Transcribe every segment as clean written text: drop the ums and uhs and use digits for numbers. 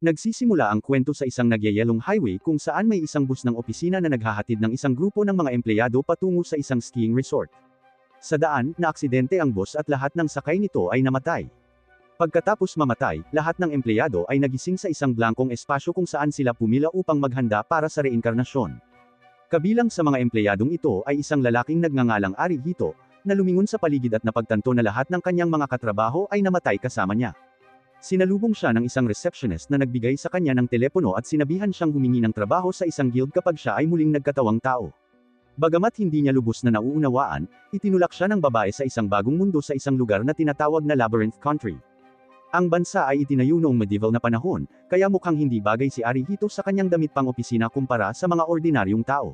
Nagsisimula ang kwento sa isang nagyayelong highway kung saan may isang bus ng opisina na naghahatid ng isang grupo ng mga empleyado patungo sa isang skiing resort. Sa daan, naaksidente ang bus at lahat ng sakay nito ay namatay. Pagkatapos mamatay, lahat ng empleyado ay nagising sa isang blankong espasyo kung saan sila pumila upang maghanda para sa reinkarnasyon. Kabilang sa mga empleyadong ito ay isang lalaking nagngangalang Arihito, na lumingon sa paligid at napagtanto na lahat ng kanyang mga katrabaho ay namatay kasama niya. Sinalubong siya ng isang receptionist na nagbigay sa kanya ng telepono at sinabihan siyang humingi ng trabaho sa isang guild kapag siya ay muling nagkatawang tao. Bagamat hindi niya lubos na nauunawaan, itinulak siya ng babae sa isang bagong mundo sa isang lugar na tinatawag na Labyrinth Country. Ang bansa ay itinayo noong medieval na panahon, kaya mukhang hindi bagay si Arihito sa kanyang damit pang-opisina kumpara sa mga ordinaryong tao.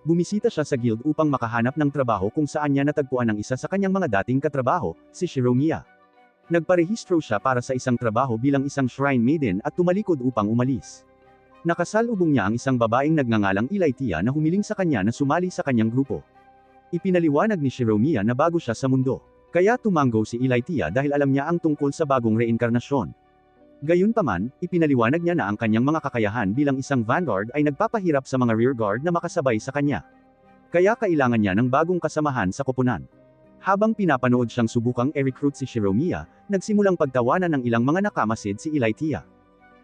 Bumisita siya sa guild upang makahanap ng trabaho kung saan niya natagpuan ang isa sa kanyang mga dating katrabaho, si Shiromiya. Nagparehistro siya para sa isang trabaho bilang isang shrine maiden at tumalikod upang umalis. Nakasalubong niya ang isang babaeng nagngangalang Elaithia na humiling sa kanya na sumali sa kanyang grupo. Ipinaliwanag ni Shiromiya na bago siya sa mundo. Kaya tumango si Elaithia dahil alam niya ang tungkol sa bagong reinkarnasyon. Gayunpaman, ipinaliwanag niya na ang kanyang mga kakayahan bilang isang vanguard ay nagpapahirap sa mga rearguard na makasabay sa kanya. Kaya kailangan niya ng bagong kasamahan sa koponan. Habang pinapanood siyang subukang i-recruit si Shiromiya, nagsimulang pagtawanan ng ilang mga nakamasid si Elaithia.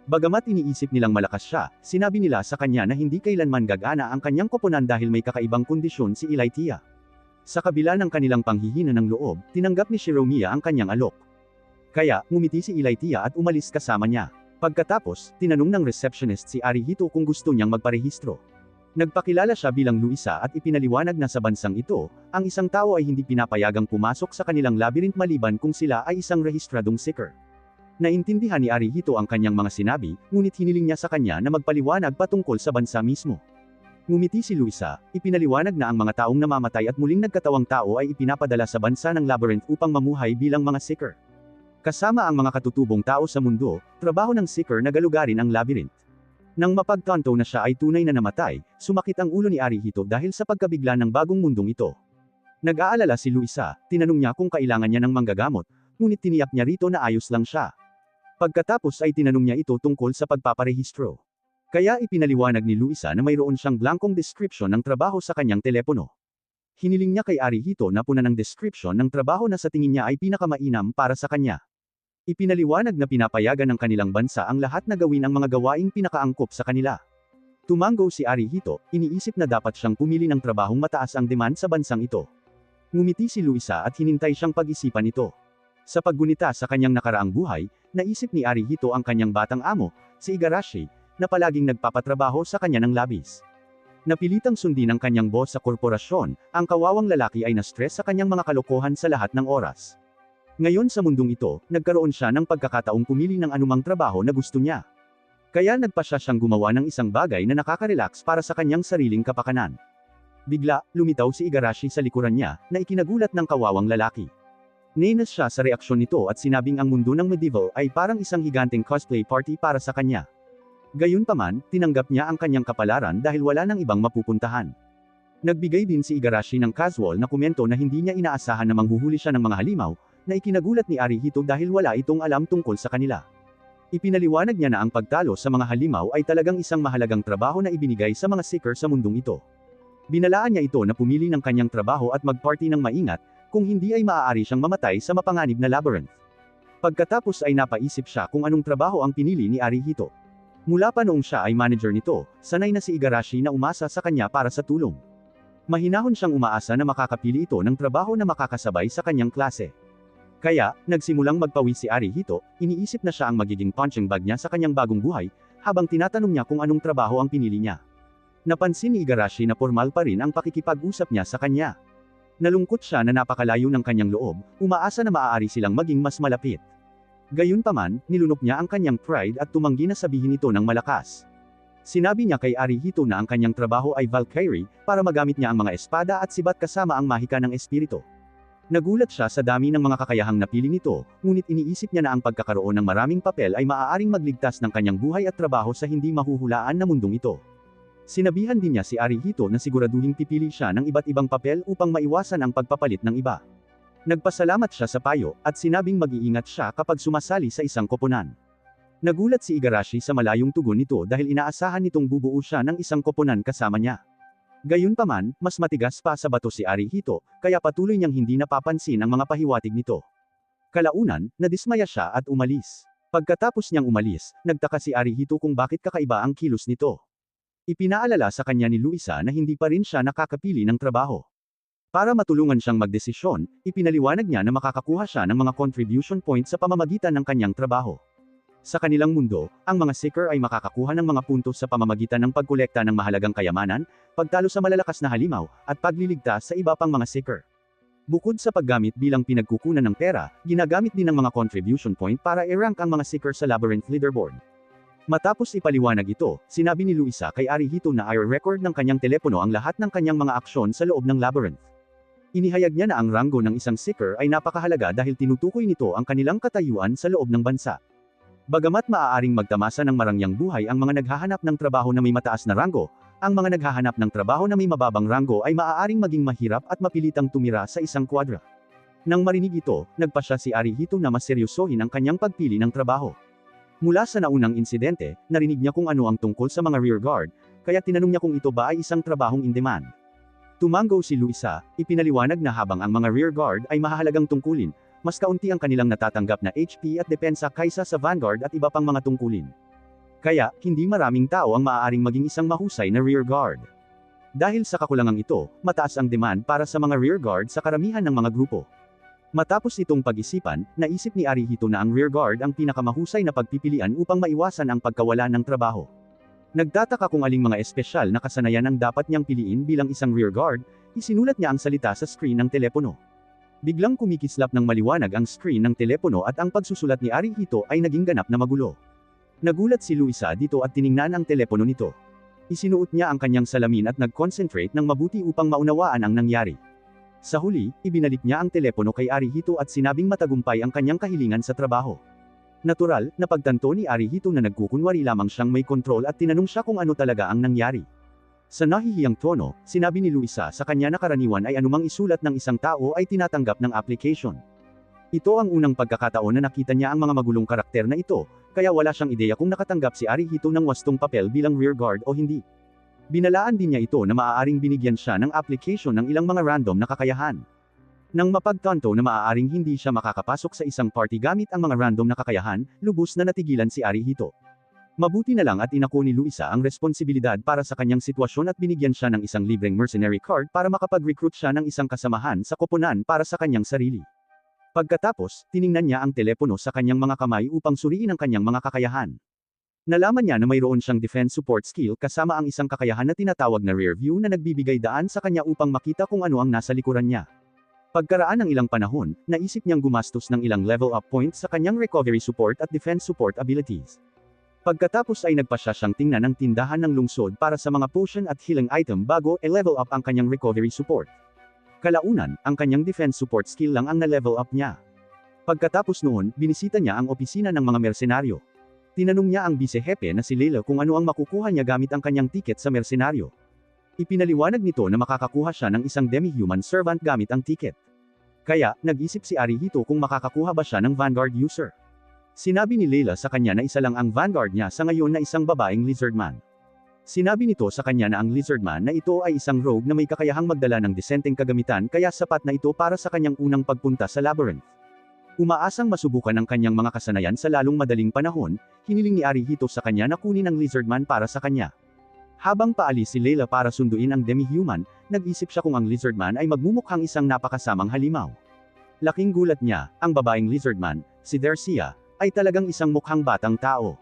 Bagamat iniisip nilang malakas siya, sinabi nila sa kanya na hindi kailanman gagana ang kanyang koponan dahil may kakaibang kondisyon si Elaithia. Sa kabila ng kanilang panghihina ng loob, tinanggap ni Shiromiya ang kanyang alok. Kaya, ngumiti si Elaithia at umalis kasama niya. Pagkatapos, tinanong ng receptionist si Arihito kung gusto niyang magparehistro. Nagpakilala siya bilang Luisa at ipinaliwanag na sa bansang ito, ang isang tao ay hindi pinapayagang pumasok sa kanilang labyrinth maliban kung sila ay isang rehistradong seeker. Naintindihan ni Arihito ang kanyang mga sinabi, ngunit hiniling niya sa kanya na magpaliwanag patungkol sa bansa mismo. Ngumiti si Luisa, ipinaliwanag na ang mga taong namamatay at muling nagkatawang tao ay ipinapadala sa bansa ng labyrinth upang mamuhay bilang mga seeker. Kasama ang mga katutubong tao sa mundo, trabaho ng seeker na galugarin ang labyrinth. Nang mapagtanto na siya ay tunay na namatay, sumakit ang ulo ni Arihito dahil sa pagkabigla ng bagong mundong ito. Nag-aalala si Luisa, tinanong niya kung kailangan niya ng manggagamot, ngunit tiniyak niya rito na ayos lang siya. Pagkatapos ay tinanong niya ito tungkol sa pagpaparehistro. Kaya ipinaliwanag ni Luisa na mayroon siyang blankong description ng trabaho sa kanyang telepono. Hiniling niya kay Arihito na punan ng description ng trabaho na sa tingin niya ay pinakamainam para sa kanya. Ipinaliwanag na pinapayagan ng kanilang bansa ang lahat na gawin ang mga gawaing pinakaangkop sa kanila. Tumango si Arihito, iniisip na dapat siyang pumili ng trabahong mataas ang demand sa bansang ito. Ngumiti si Luisa at hinintay siyang pag-isipan ito. Sa paggunita sa kanyang nakaraang buhay, naisip ni Arihito ang kanyang batang amo, si Igarashi, na palaging nagpapatrabaho sa kanya ng labis. Napilitang sundin ang kanyang boss sa korporasyon, ang kawawang lalaki ay na-stress sa kanyang mga kalokohan sa lahat ng oras. Ngayon sa mundong ito, nagkaroon siya ng pagkakataong pumili ng anumang trabaho na gusto niya. Kaya nagpasya siyang gumawa ng isang bagay na nakaka-relax para sa kanyang sariling kapakanan. Bigla, lumitaw si Igarashi sa likuran niya, na ikinagulat ng kawawang lalaki. Nainis siya sa reaksyon nito at sinabing ang mundo ng medieval ay parang isang higanteng cosplay party para sa kanya. Gayunpaman, tinanggap niya ang kanyang kapalaran dahil wala nang ibang mapupuntahan. Nagbigay din si Igarashi ng casual na komento na hindi niya inaasahan na manghuhuli siya ng mga halimaw, na ikinagulat ni Arihito dahil wala itong alam tungkol sa kanila. Ipinaliwanag niya na ang pagtalo sa mga halimaw ay talagang isang mahalagang trabaho na ibinigay sa mga seeker sa mundong ito. Binalaan niya ito na pumili ng kanyang trabaho at mag-party ng maingat, kung hindi ay maaari siyang mamatay sa mapanganib na labyrinth. Pagkatapos ay napaisip siya kung anong trabaho ang pinili ni Arihito. Mula pa noong siya ay manager nito, sanay na si Igarashi na umasa sa kanya para sa tulong. Mahinahon siyang umaasa na makakapili ito ng trabaho na makakasabay sa kanyang klase. Kaya, nagsimulang magpawis si Arihito, iniisip na siya ang magiging punching bag niya sa kanyang bagong buhay, habang tinatanong niya kung anong trabaho ang pinili niya. Napansin ni Igarashi na formal pa rin ang pakikipag-usap niya sa kanya. Nalungkot siya na napakalayo ng kanyang loob, umaasa na maaari silang maging mas malapit. Gayunpaman, nilunok niya ang kanyang pride at tumanggi na sabihin ito ng malakas. Sinabi niya kay Arihito na ang kanyang trabaho ay Valkyrie, para magamit niya ang mga espada at sibat kasama ang mahika ng espiritu. Nagulat siya sa dami ng mga kakayahang napili nito, ngunit iniisip niya na ang pagkakaroon ng maraming papel ay maaaring magligtas ng kanyang buhay at trabaho sa hindi mahuhulaan na mundong ito. Sinabihan din niya si Arihito na siguraduhing pipili siya ng iba't ibang papel upang maiwasan ang pagpapalit ng iba. Nagpasalamat siya sa payo, at sinabing mag-iingat siya kapag sumasali sa isang koponan. Nagulat si Igarashi sa malayong tugon nito dahil inaasahan nitong bubuo siya ng isang koponan kasama niya. Gayunpaman, mas matigas pa sa bato si Arihito, kaya patuloy niyang hindi napapansin ang mga pahiwatig nito. Kalaunan, nadismaya siya at umalis. Pagkatapos niyang umalis, nagtaka si Arihito kung bakit kakaiba ang kilos nito. Ipinaalala sa kanya ni Luisa na hindi pa rin siya nakakapili ng trabaho. Para matulungan siyang magdesisyon, ipinaliwanag niya na makakakuha siya ng mga contribution points sa pamamagitan ng kanyang trabaho. Sa kanilang mundo, ang mga seeker ay makakakuha ng mga puntos sa pamamagitan ng pagkolekta ng mahalagang kayamanan, pagtalo sa malalakas na halimaw, at pagliligtas sa iba pang mga seeker. Bukod sa paggamit bilang pinagkukunan ng pera, ginagamit din ng mga contribution point para i-rank ang mga seeker sa labyrinth leaderboard. Matapos ipaliwanag ito, sinabi ni Luisa kay Arihito na i-record ng kanyang telepono ang lahat ng kanyang mga aksyon sa loob ng labyrinth. Inihayag niya na ang ranggo ng isang seeker ay napakahalaga dahil tinutukoy nito ang kanilang katayuan sa loob ng bansa. Bagamat maaaring magtamasa ng marangyang buhay ang mga naghahanap ng trabaho na may mataas na ranggo, ang mga naghahanap ng trabaho na may mababang ranggo ay maaaring maging mahirap at mapilitang tumira sa isang kwadra. Nang marinig ito, nagpasya si Arihito na mas seryosohin ang kanyang pagpili ng trabaho. Mula sa naunang insidente, narinig niya kung ano ang tungkol sa mga rear guard, kaya tinanong niya kung ito ba ay isang trabahong in demand. Tumango si Luisa, ipinaliwanag na habang ang mga rear guard ay mahahalagang tungkulin, mas kaunti ang kanilang natatanggap na HP at depensa kaysa sa vanguard at iba pang mga tungkulin. Kaya, hindi maraming tao ang maaaring maging isang mahusay na rear guard. Dahil sa kakulangang ito, mataas ang demand para sa mga rear guard sa karamihan ng mga grupo. Matapos itong pag-isipan, naisip ni Arihito na ang rear guard ang pinakamahusay na pagpipilian upang maiwasan ang pagkawala ng trabaho. Nagtataka kung aling mga espesyal na kasanayan ang dapat niyang piliin bilang isang rear guard, isinulat niya ang salita sa screen ng telepono. Biglang kumikislap ng maliwanag ang screen ng telepono at ang pagsusulat ni Arihito ay naging ganap na magulo. Nagulat si Luisa dito at tiningnan ang telepono nito. Isinuot niya ang kanyang salamin at nag-concentrate ng mabuti upang maunawaan ang nangyari. Sa huli, ibinalik niya ang telepono kay Arihito at sinabing matagumpay ang kanyang kahilingan sa trabaho. Natural, napagtanto ni Arihito na nagkukunwari lamang siyang may kontrol at tinanong siya kung ano talaga ang nangyari. Sa nahihiyang tono, sinabi ni Luisa sa kanya na karaniwan ay anumang isulat ng isang tao ay tinatanggap ng application. Ito ang unang pagkakataon na nakita niya ang mga magulong karakter na ito, kaya wala siyang ideya kung nakatanggap si Arihito ng wastong papel bilang rear guard o hindi. Binalaan din niya ito na maaaring binigyan siya ng application ng ilang mga random na kakayahan. Nang mapagtanto na maaaring hindi siya makakapasok sa isang party gamit ang mga random na kakayahan, lubos na natigilan si Arihito. Mabuti na lang at inako ni Luisa ang responsibilidad para sa kanyang sitwasyon at binigyan siya ng isang libreng mercenary card para makapag-recruit siya ng isang kasamahan sa koponan para sa kanyang sarili. Pagkatapos, tiningnan niya ang telepono sa kanyang mga kamay upang suriin ang kanyang mga kakayahan. Nalaman niya na mayroon siyang defense support skill kasama ang isang kakayahan na tinatawag na rear view na nagbibigay daan sa kanya upang makita kung ano ang nasa likuran niya. Pagkaraan ng ilang panahon, naisip niyang gumastos ng ilang level up points sa kanyang recovery support at defense support abilities. Pagkatapos ay nagpasya siyang tingnan ang tindahan ng lungsod para sa mga potion at healing item bago level up ang kanyang recovery support. Kalaunan, ang kanyang defense support skill lang ang na-level up niya. Pagkatapos noon, binisita niya ang opisina ng mga mersenaryo. Tinanong niya ang vice-hepe na si Leila kung ano ang makukuha niya gamit ang kanyang tiket sa mersenaryo. Ipinaliwanag nito na makakakuha siya ng isang demi-human servant gamit ang tiket. Kaya, nag-isip si Arihito kung makakakuha ba siya ng Vanguard user. Sinabi ni Leila sa kanya na isa lang ang Vanguard niya sa ngayon na isang babaeng Lizardman. Sinabi nito sa kanya na ang Lizardman na ito ay isang rogue na may kakayahang magdala ng disenteng kagamitan kaya sapat na ito para sa kanyang unang pagpunta sa labyrinth. Umaasang masubukan ang kanyang mga kasanayan sa lalong madaling panahon, hiniling ni Arihito sa kanya na kunin ang Lizardman para sa kanya. Habang paalis si Leila para sunduin ang demi-human, nag-isip siya kung ang Lizardman ay magmumukhang isang napakasamang halimaw. Laking gulat niya, ang babaeng Lizardman, si Dercia, ay talagang isang mukhang batang tao.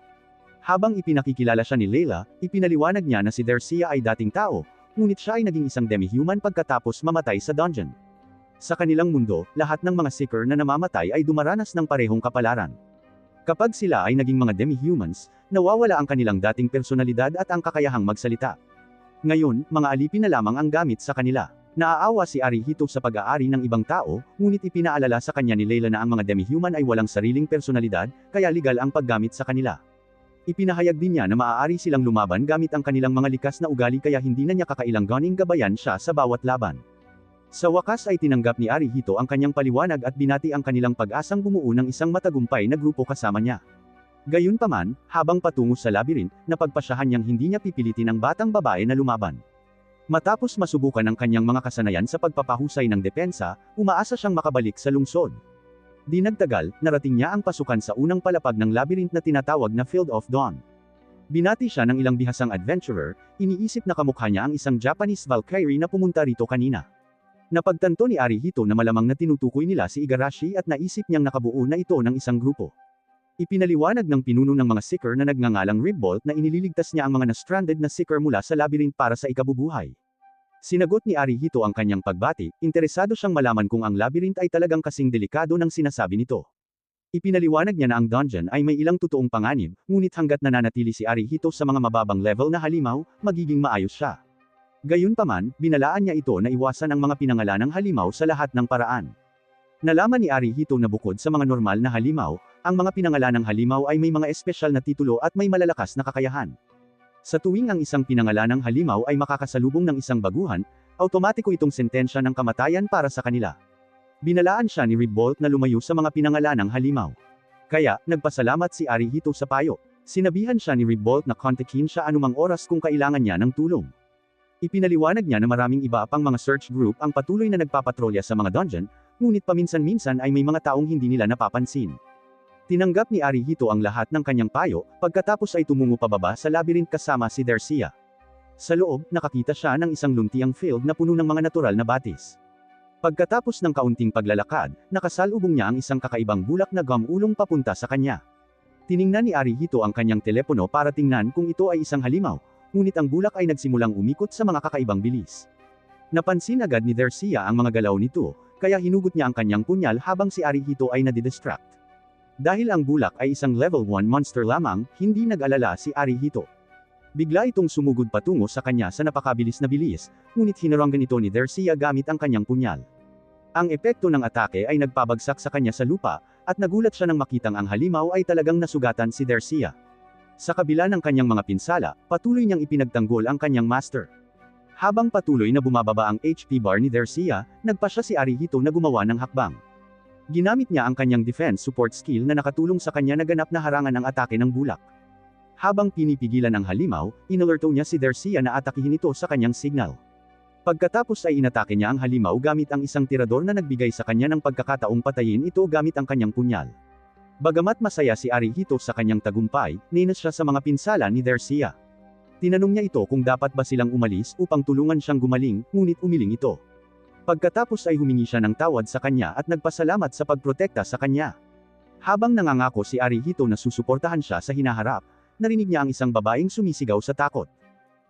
Habang ipinakikilala siya ni Leila, ipinaliwanag niya na si Dercia ay dating tao, ngunit siya ay naging isang demi-human pagkatapos mamatay sa dungeon. Sa kanilang mundo, lahat ng mga seeker na namamatay ay dumaranas ng parehong kapalaran. Kapag sila ay naging mga demi-humans, nawawala ang kanilang dating personalidad at ang kakayahang magsalita. Ngayon, mga alipin na lamang ang gamit sa kanila. Naaawa si Arihito sa pag-aari ng ibang tao, ngunit ipinaalala sa kanya ni Leila na ang mga demi-human ay walang sariling personalidad, kaya legal ang paggamit sa kanila. Ipinahayag din niya na maaari silang lumaban gamit ang kanilang mga likas na ugali kaya hindi na niya kakailanganing gabayan siya sa bawat laban. Sa wakas ay tinanggap ni Arihito ang kanyang paliwanag at binati ang kanilang pag-asang bumuo ng isang matagumpay na grupo kasama niya. Gayunpaman, habang patungo sa labyrinth, napagpasyahan niyang hindi niya pipilitin ang batang babae na lumaban. Matapos masubukan ang kanyang mga kasanayan sa pagpapahusay ng depensa, umaasa siyang makabalik sa lungsod. Di nagtagal, narating niya ang pasukan sa unang palapag ng labyrinth na tinatawag na Field of Dawn. Binati siya ng ilang bihasang adventurer, iniisip na kamukha niya ang isang Japanese Valkyrie na pumunta rito kanina. Napagtanto ni Arihito na malamang na tinutukoy nila si Igarashi at naisip niyang nakabuo na ito ng isang grupo. Ipinaliwanag ng pinuno ng mga Seeker na nagngangalang Ribbolt na inililigtas niya ang mga na-stranded na Seeker mula sa labyrinth para sa ikabubuhay. Sinagot ni Arihito ang kanyang pagbati, interesado siyang malaman kung ang labyrinth ay talagang kasing delikado ng sinasabi nito. Ipinaliwanag niya na ang dungeon ay may ilang totoong panganib, ngunit hanggat nananatili si Arihito sa mga mababang level na halimaw, magiging maayos siya. Gayunpaman, binalaan niya ito na iwasan ang mga pinangalanang halimaw sa lahat ng paraan. Nalaman ni Arihito na bukod sa mga normal na halimaw, ang mga pinangalanang halimaw ay may mga espesyal na titulo at may malalakas na kakayahan. Sa tuwing ang isang pinangalanang halimaw ay makakasalubong ng isang baguhan, automatiko itong sentensya ng kamatayan para sa kanila. Binalaan siya ni Ribbolt na lumayo sa mga pinangalanang halimaw. Kaya, nagpasalamat si Arihito sa payo. Sinabihan siya ni Ribbolt na kontakin siya anumang oras kung kailangan niya ng tulong. Ipinaliwanag niya na maraming iba pang mga search group ang patuloy na nagpapatrolya sa mga dungeon, ngunit paminsan-minsan ay may mga taong hindi nila napapansin. Tinanggap ni Arihito ang lahat ng kanyang payo, pagkatapos ay tumungo pababa sa labyrinth kasama si Dercia. Sa loob, nakakita siya ng isang luntiang field na puno ng mga natural na batis. Pagkatapos ng kaunting paglalakad, nakasalubong niya ang isang kakaibang bulak na gumulong papunta sa kanya. Tiningnan ni Arihito ang kanyang telepono para tingnan kung ito ay isang halimaw, ngunit ang bulak ay nagsimulang umikot sa mga kakaibang bilis. Napansin agad ni Dercia ang mga galaw nito, kaya hinugot niya ang kanyang punyal habang si Arihito ay nadidistract. Dahil ang bulak ay isang level 1 monster lamang, hindi nag-alala si Arihito. Bigla itong sumugod patungo sa kanya sa napakabilis na bilis, ngunit hinaranggan ito ni Dercia gamit ang kanyang punyal. Ang epekto ng atake ay nagpabagsak sa kanya sa lupa, at nagulat siya nang makitang ang halimaw ay talagang nasugatan si Dercia. Sa kabila ng kanyang mga pinsala, patuloy niyang ipinagtanggol ang kanyang master. Habang patuloy na bumababa ang HP bar ni Dercia, nagpasya si Arihito na gumawa ng hakbang. Ginamit niya ang kanyang defense support skill na nakatulong sa kanya na ganap na harangan ang atake ng bulak. Habang pinipigilan ang halimaw, inalerto niya si Dercia na atakihin ito sa kanyang signal. Pagkatapos ay inatake niya ang halimaw gamit ang isang tirador na nagbigay sa kanya ng pagkakataong patayin ito gamit ang kanyang punyal. Bagamat masaya si Arihito sa kanyang tagumpay, nainis siya sa mga pinsala ni Dercia. Tinanong niya ito kung dapat ba silang umalis upang tulungan siyang gumaling, ngunit umiling ito. Pagkatapos ay humingi siya ng tawad sa kanya at nagpasalamat sa pagprotekta sa kanya. Habang nangangako si Arihito na susuportahan siya sa hinaharap, narinig niya ang isang babaeng sumisigaw sa takot.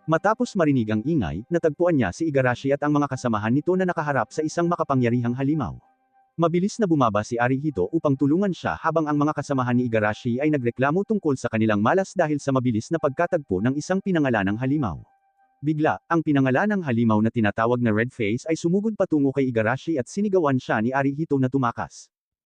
Matapos marinig ang ingay, natagpuan niya si Igarashi at ang mga kasamahan nito na nakaharap sa isang makapangyarihang halimaw. Mabilis na bumaba si Arihito upang tulungan siya habang ang mga kasamahan ni Igarashi ay nagreklamo tungkol sa kanilang malas dahil sa mabilis na pagkatagpo ng isang pinangalanang halimaw. Bigla, ang pinangalanang halimaw na tinatawag na Red Face ay sumugod patungo kay Igarashi at sinigawan siya ni Arihito na tumakas.